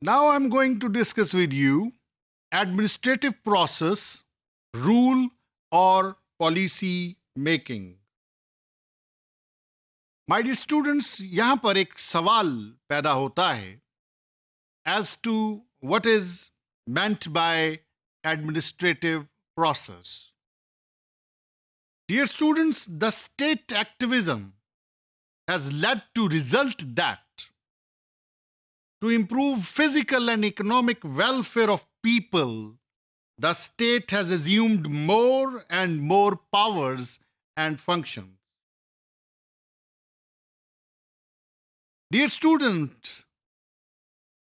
Now I'm going to discuss with you administrative process, rule or policy making. My dear students, यहाँ पर एक सवाल पैदा होता है as to what is meant by administrative process. Dear students, the state activism has led to result that to improve physical and economic welfare of people, the state has assumed more and more powers and functions. Dear students,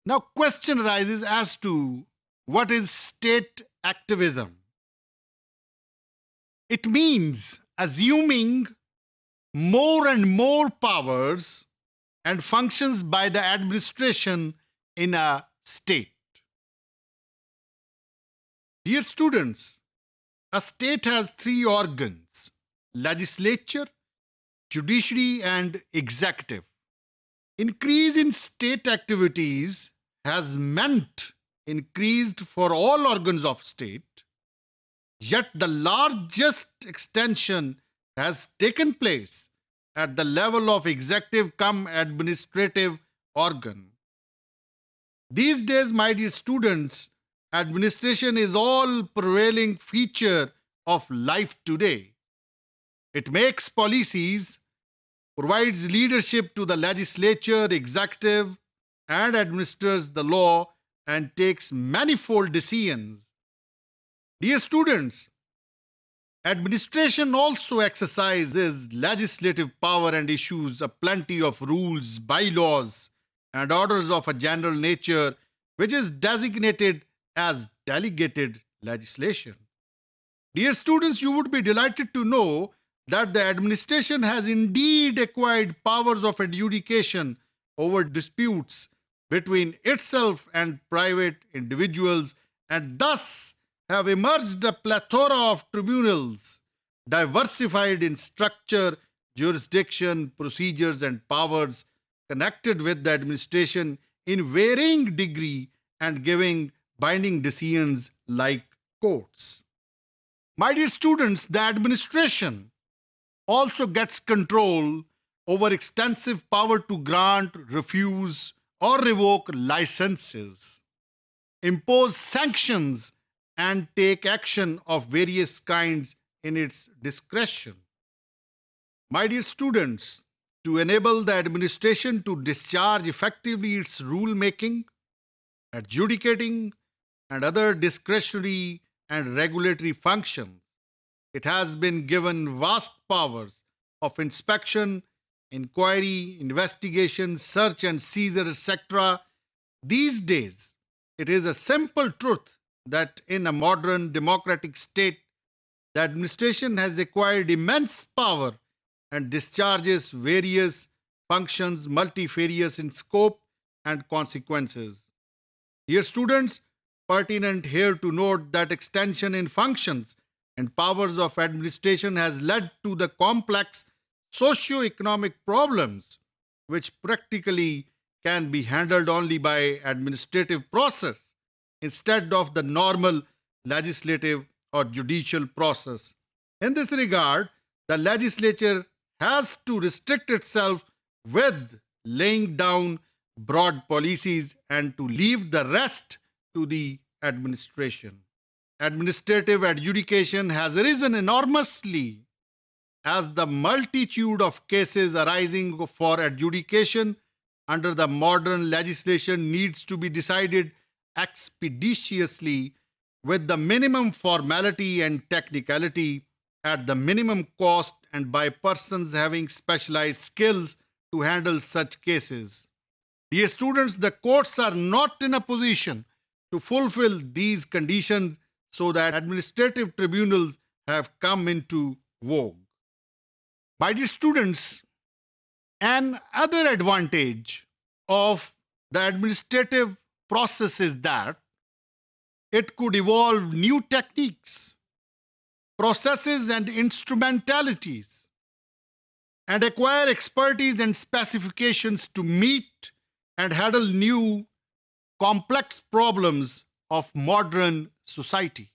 now question arises as to what is state activism. It means assuming more and more powers and functions by the administration in a state. Dear students, a state has three organs: legislature, judiciary, and executive. Increase in state activities has meant increased for all organs of state, yet the largest extension has taken place at the level of executive cum administrative organ. These days, my dear students, administration is all prevailing feature of life today. It makes policies, provides leadership to the legislature, executive, and administers the law and takes manifold decisions. Dear students, administration also exercises legislative power and issues a plenty of rules, bylaws, and orders of a general nature, which is designated as delegated legislation. Dear students, you would be delighted to know that the administration has indeed acquired powers of adjudication over disputes between itself and private individuals, and thus have emerged a plethora of tribunals, diversified in structure, jurisdiction, procedures, and powers connected with the administration in varying degree and giving binding decisions like courts. My dear students, the administration also gets control over extensive power to grant, refuse, or revoke licenses, impose sanctions, and take action of various kinds in its discretion. My dear students, to enable the administration to discharge effectively its rule making, adjudicating, and other discretionary and regulatory functions, it has been given vast powers of inspection, inquiry, investigation, search and seizure, etc. These days, it is a simple truth that in a modern democratic state, the administration has acquired immense power and discharges various functions multifarious in scope and consequences. Dear students, pertinent here to note that extension in functions and powers of administration has led to the complex socio-economic problems which practically can be handled only by administrative process instead of the normal legislative or judicial process. In this regard, the legislature has to restrict itself with laying down broad policies and to leave the rest to the administration. Administrative adjudication has risen enormously as the multitude of cases arising for adjudication under the modern legislation needs to be decided expeditiously with the minimum formality and technicality at the minimum cost and by persons having specialized skills to handle such cases. Dear students, the courts are not in a position to fulfill these conditions, so that administrative tribunals have come into vogue. My dear students, another advantage of the administrative process is that it could evolve new techniques, processes, and instrumentalities, and acquire expertise and specifications to meet and handle new complex problems of modern society.